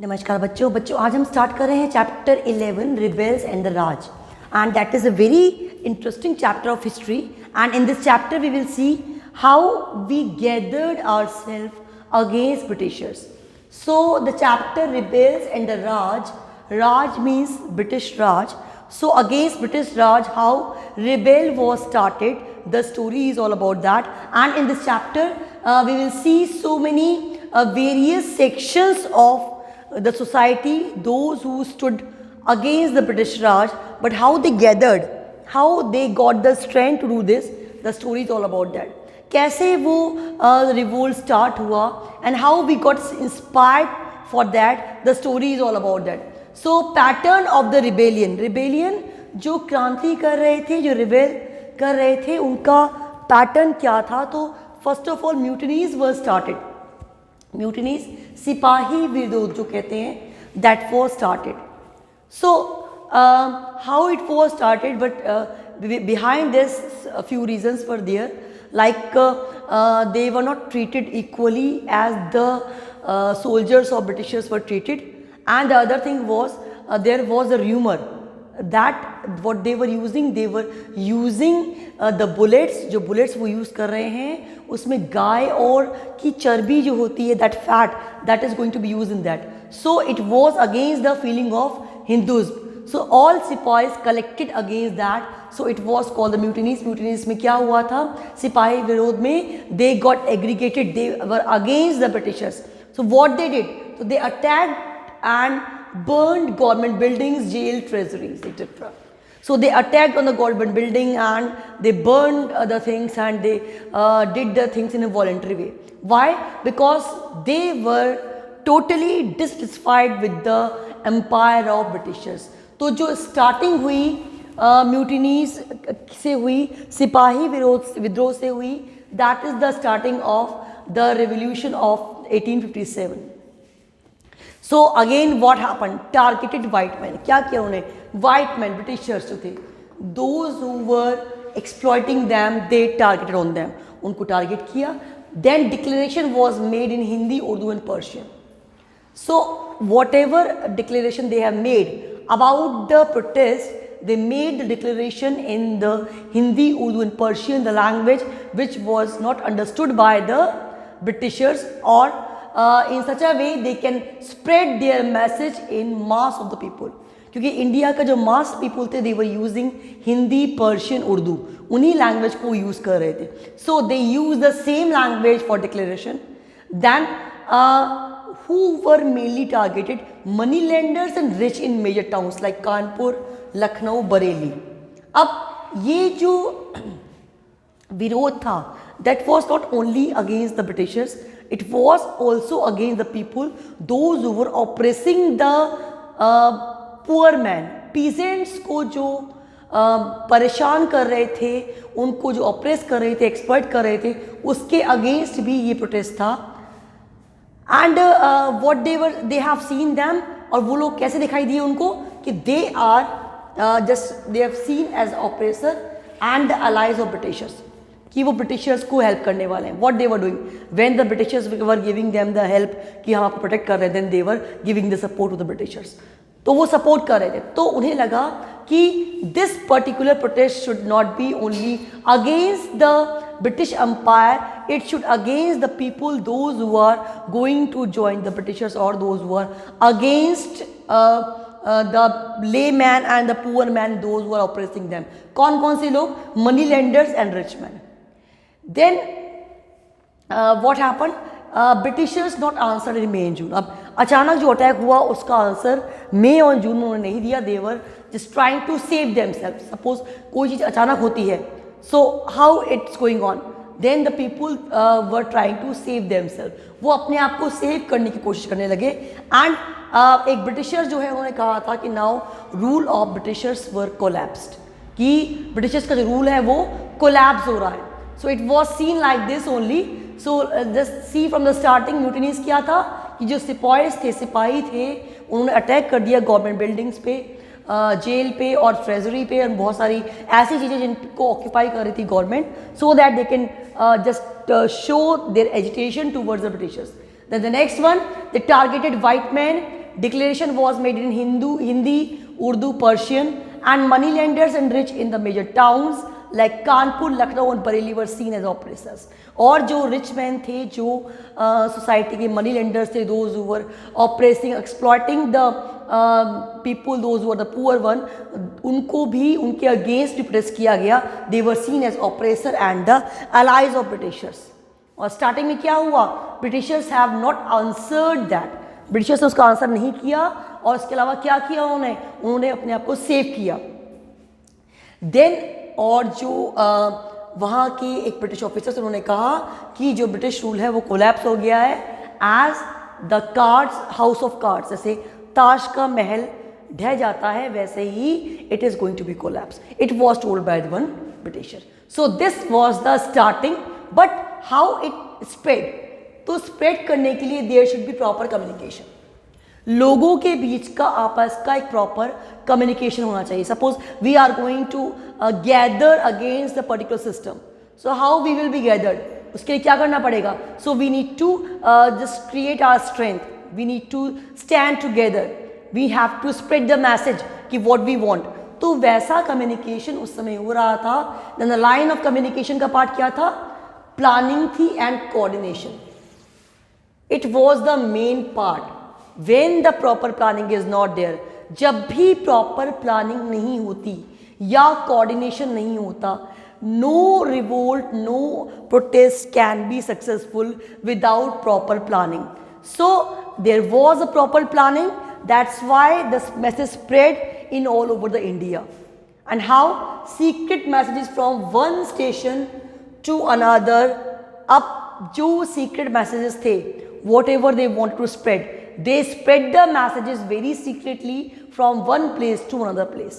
नमस्कार बच्चों आज हम स्टार्ट कर रहे हैं chapter 11 rebels and the Raj and that is a very interesting chapter of history and in this chapter we will see how we gathered ourself against Britishers. So the chapter rebels and the Raj means British Raj. So against British Raj, how rebel was started, the story is all about that. And in this chapter we will see so many various sections of the society, those who stood against the British Raj, but how they gathered, how they got the strength to do this, the story is all about that. कैसे वो revolt start हुआ and how we got inspired for that, the story is all about that. So pattern of the rebellion जो क्रांति कर रहे थे, जो rebel कर रहे थे, उनका पैटर्न क्या था? तो first of all mutinies were started. Mutinies सिपाही विरोध जो कहते हैं, that was started. So how it was started, but behind this few reasons were there, like they were not treated equally as the soldiers of Britishers were treated. And the other thing was there was a rumor that what they were using the bullets, जो bullets वो use कर रहे हैं उसमें गाय और की चर्बी जो होती है, that fat that is going to be used in that. So it was against the feeling of Hinduism. So all सिपाहीज collected against that. So it was called the mutinies. Mutinies में क्या हुआ था? सिपाही विरोध में they got aggregated, they were against the Britishers. So what they did? So they attacked and burned government buildings, jail, treasuries, etc. So they attacked on the government building and they burned the things and they did the things in a voluntary way. Why? Because they were totally dissatisfied with the empire of Britishers. तो जो starting हुई mutinies से हुई, सिपाही विद्रोह से हुई, that is the starting of the revolution of 1857. So again what happened? Targeted white man. क्या किया उन्होंने? वाइट मैन ब्रिटिशर्स जो थे, those who were exploiting them, they targeted on them, उनको टारगेट किया. Then declaration was made in Hindi, Urdu and Persian. So whatever declaration they have made about the protest, they made the declaration in the Hindi, Urdu and Persian, the language which was not understood by the Britishers, or in such a way they can spread their message in mass of the people. क्योंकि India का जो मास people थे, they were using Hindi, Persian, Urdu, उन्हीं language को use कर रहे थे. So they use the same language for declaration. Then who were mainly targeted? Money lenders and rich in major towns like Kanpur, Lucknow, Bareilly. अब ये जो विरोध था, that was not only against the Britishers, it was also against the people, those who were oppressing the poor man. Peasants को जो परेशान कर रहे थे, उनको जो ऑप्रेस कर रहे थे, एक्सप्लॉइट कर रहे थे, उसके अगेंस्ट भी ये प्रोटेस्ट था. And what they have seen them, और वो लोग कैसे दिखाई दिए उनको कि they are just they have seen as oppressor and the allies of Britishers, कि वो ब्रिटिशर्स को हेल्प करने वाले हैं. What they were doing when the Britishers were giving them the help, कि हम आपको प्रोटेक्ट कर रहे हैं, then they were giving the support to the Britishers. तो वो सपोर्ट कर रहे थे. तो उन्हें लगा कि this particular protest should not be only against the British Empire, it should against the people, those who are going to join the Britishers, or those who are against the layman and the poor man, those who are oppressing them. कौन कौन से लोग? Money lenders and rich men. Then what happened? Britishers not answered in May and June. अब अचानक जो attack हुआ उसका answer मई और जून में उन्होंने नहीं दिया. They were just trying to save themselves. Suppose कोई चीज़ अचानक होती है, so how it's going on? Then the people were trying to save themselves. वो अपने आप को सेव करने की कोशिश करने लगे. एंड एक ब्रिटिशर जो है उन्होंने कहा था कि now rule of Britishers were collapsed, कि ब्रिटिशर्स का जो रूल है वो कोलैप्स हो रहा है. So it was seen like this only. So just see from the starting mutinies क्या था कि जो सिपाही थे उन्होंने अटैक कर दिया गवर्नमेंट बिल्डिंग्स पे, जेल पे और ट्रेजरी पे, और बहुत सारी ऐसी चीज़ें जिनको ऑक्यूपाई कर रही थी government, so that they can just show their agitation towards the Britishers. Then the next one, they targeted white men declaration was made in Hindi, Urdu, Persian, and moneylenders and rich in the major towns like Kanpur, Lucknow and Bareilly were seen as oppressors. और जो rich man थे, जो society के money lenders थे, those who were oppressing exploiting the people, those who were the poor one, उनको भी उनके against repress किया गया. They were seen as oppressor and the allies of Britishers. और स्टार्टिंग में क्या हुआ, Britishers have not answered that, Britishers ने उसका आंसर नहीं किया. और इसके अलावा क्या किया उन्होंने अपने आप को सेव किया. देन और जो वहाँ के एक ब्रिटिश ऑफिसर्स, उन्होंने कहा कि जो ब्रिटिश रूल है वो कोलैप्स हो गया है. As the cards, house of cards, जैसे ताश का महल ढह जाता है वैसे ही it is going to be collapse. It was told by the one Britisher. So this was the starting. But how it spread, तो स्प्रेड करने के लिए there should be proper communication. लोगों के बीच का आपस का एक प्रॉपर कम्युनिकेशन होना चाहिए. Suppose we are going to gather against the particular system, so how we will be gathered, उसके लिए क्या करना पड़ेगा. So we need to just create our strength, we need to stand together, we have to spread the message कि what we want. तो वैसा communication उस समय हो रहा था. Then the line of communication का पार्ट क्या था, प्लानिंग थी and coordination. It was the main part. When the proper planning is not there, जब भी प्रॉपर प्लानिंग नहीं होती या कोऑर्डिनेशन नहीं होता, no revolt, no protest can be successful without proper planning. So there was a proper planning, that's why this message spread in all over the India. And how secret messages from one station to another. अब जो secret messages थे, whatever they want to spread, they spread the messages very secretly from one place to another place.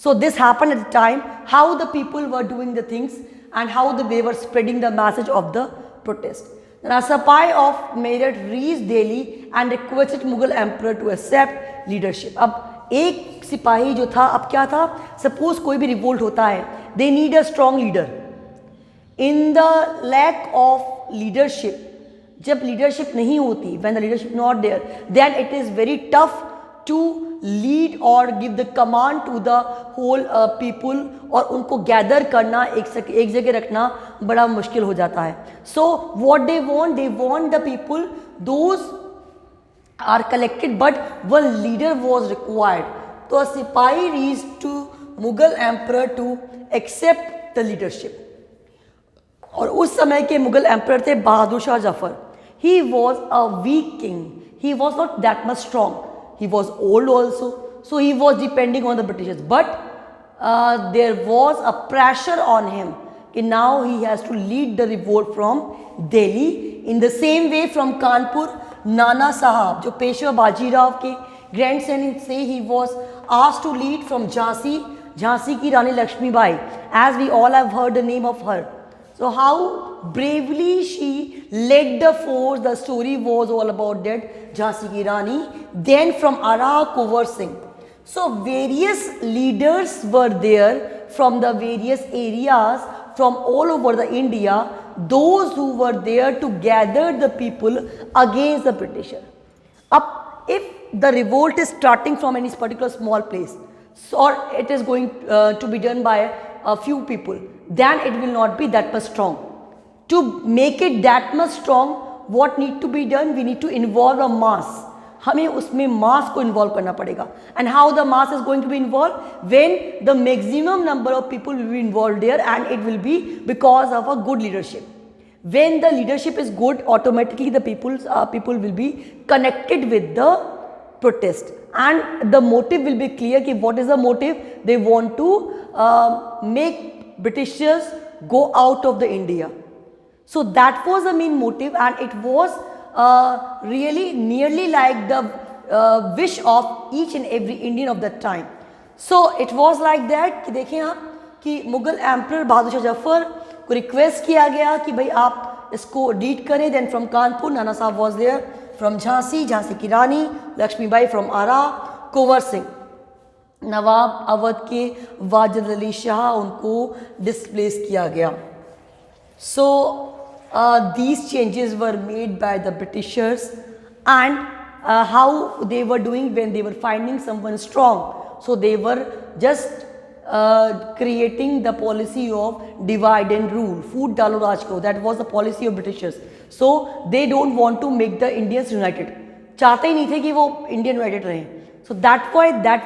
So this happened at the time how the people were doing the things and how they were spreading the message of the protest. Then a Sipahi of Meerut reached Delhi and requested Mughal emperor to accept leadership. अब एक सिपाही जो था, अब क्या था, suppose कोई भी रिवोल्ट होता है, they need a strong leader. In the lack of leadership, जब लीडरशिप नहीं होती, when the leadership not there, then it is very tough to lead or give the command to the whole people, और उनको gather करना, एक जगह रखना बड़ा मुश्किल हो जाता है. So what they want the people, those are collected, but one leader was required. तो a सिपाही reached to Mughal emperor to accept the leadership. और उस समय के मुगल एम्परर थे Bahadur Shah Zafar. He was a weak king. He was not that much strong. He was old also. So he was depending on the Britishers. But there was a pressure on him. कि now he has to lead the revolt from Delhi. In the same way from Kanpur, Nana Sahab, जो पेशवा बाजीराव के grandson से, he was asked to lead from Jhansi. Jhansi की Rani Lakshmibai, as we all have heard the name of her. So how bravely she led the force, the story was all about that, Jhansi ki Rani. Then from Ara, Kunwar Singh. So various leaders were there from the various areas from all over the India, those who were there to gather the people against the Britisher. Up, if the revolt is starting from any particular small place, or it is going to be done by a few people, then it will not be that much strong. To make it that much strong, what need to be done? We need to involve a mass. हमें उसमें mass को involve करना पड़ेगा. And how the mass is going to be involved? When the maximum number of people will be involved there, and it will be because of a good leadership. When the leadership is good, automatically the people will be connected with the protest, and the motive will be clear. कि what is the motive? They want to make Britishers go out of the India. So that was the main motive, and it was really nearly like the wish of each and every Indian of that time. So it was like that कि देखें आप कि Mughal emperor Bahadur Shah Zafar को request किया गया कि भाई आप इसको लीड करें. Then from Kanpur Nana Sahab was there, from Jhansi, Jhansi की रानी लक्ष्मीबाई, फ्रॉम आरा कुंवर सिंह, नवाब अवध के वाजिद अली शाह, उनको डिस्प्लेस किया गया. सो these changes were made by the Britishers, and how they were doing when they were finding someone strong. So they were just creating the policy of divide and rule. Food dalo raj karo. That was the policy of Britishers. So they don't want to make the Indians united. चाहते ही नहीं थे कि वो Indian united रहे. So that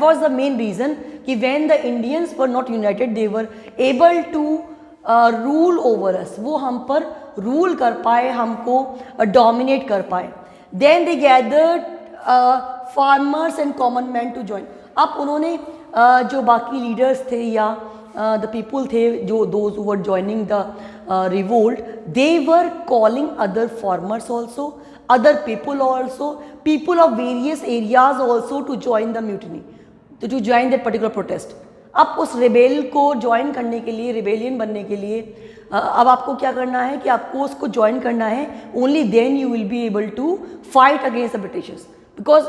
was the main reason कि when the Indians were not united, they were able to rule over us. वो हम पर rule कर पाए, हमको dominate कर पाए. Then they gathered farmers and common men to join. अब उन्होंने जो बाकी leaders थे या the people थे जो those who were joining the revolt, they were calling other farmers also, other people also, people of various areas also to join the mutiny, to join that particular protest. अब उस rebel को join करने के लिए, rebellion बनने के लिए अब आपको क्या करना है कि आपको उसको ज्वाइन करना है. Only then you will be able to fight against the Britishers, because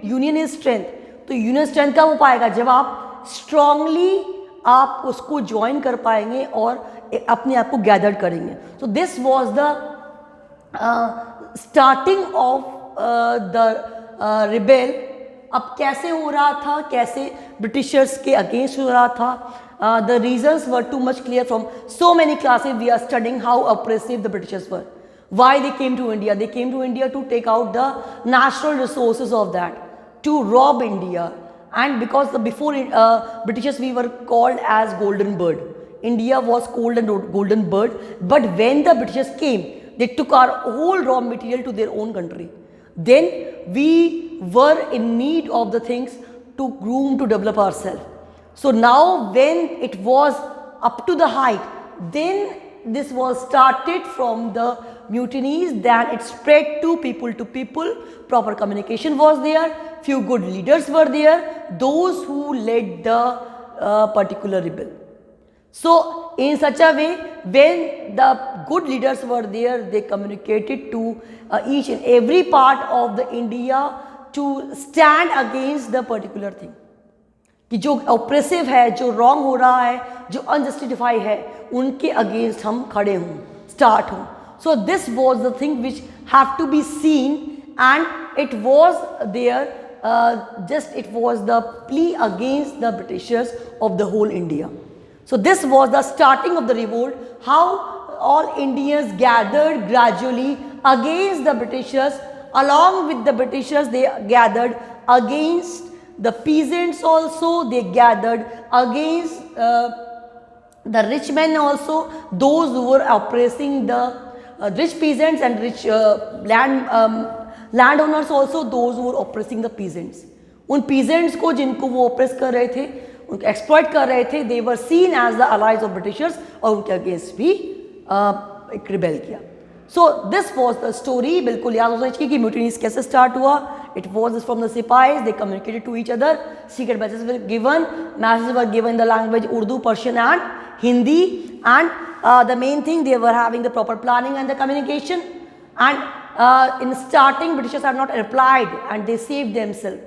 union is strength. तो यूनियन स्ट्रेंथ कब हो पाएगा? जब आप स्ट्रांगली आप उसको ज्वाइन कर पाएंगे और अपने आप को गैदर करेंगे. सो this was the starting of the rebel. अब कैसे हो रहा था, कैसे ब्रिटिशर्स के अगेंस्ट हो रहा था? The reasons were too much clear from so many classes. We are studying how oppressive the Britishers were. Why they came to India? They came to India to take out the natural resources of that, to rob India. And because before Britishers we were called as golden bird. India was called a golden bird. But when the Britishers came, they took our whole raw material to their own country. Then we were in need of the things to groom, to develop ourselves. So now when it was up to the height, then this was started from the mutinies, then it spread to people. Proper communication was there, few good leaders were there, those who led the particular rebel. So in such a way, when the good leaders were there, they communicated to each and every part of the India to stand against the particular thing. कि जो oppressive है, जो wrong हो रहा है, जो अनजस्टिफाई है, उनके अगेंस्ट हम खड़े हों, स्टार्ट हों. So this was the thing which have to be seen and it was there, just it was the plea against the Britishers of the whole India. So this was the starting of the revolt, how all Indians gathered gradually against the Britishers. Along with the Britishers, they gathered against the peasants also, they gathered against the rich men also, those who were oppressing the rich peasants and rich landowners also, those who were oppressing the peasants. उन peasants को जिनको वो oppress कर रहे थे, उनको exploit कर रहे थे, they were seen as the allies of Britishers, और उनके अगेंस्ट भी एक रिबेल किया. So this was the story. बिल्कुल याद होना चाहिए कि म्यूटिनीज कैसे स्टार्ट हुआ. It was from the sepoys, they communicated to each other, secret message were given, message were given in the language Urdu, Persian and Hindi. And the main thing, they were having the proper planning and the communication. And in starting Britishers have not replied and they saved themself.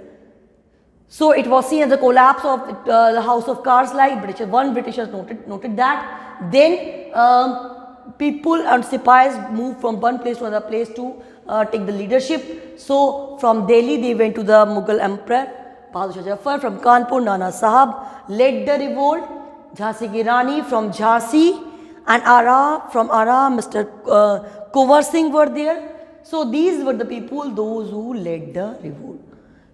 So it was seen as a collapse of the house of cards, like Britishers noted that. Then people and sipahi's moved from one place to another place to take the leadership. So from Delhi they went to the Mughal Emperor Bahadur Shah Jafar. From Kanpur, Nana Sahab led the revolt. Jhansi ki Rani from Jhansi, and from Ara, Mr. Kunwar Singh were there. So these were the people, those who led the revolt.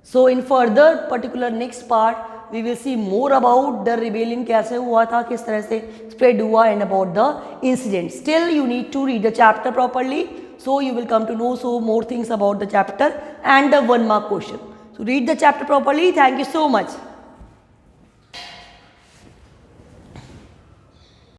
So in further particular next part, we will see more about the rebellion, कैसे हुआ था, किस तरह से spread हुआ, and about the incident. Still you need to read the chapter properly, so you will come to know so more things about the chapter and the 1 mark question. So read the chapter properly. Thank you so much.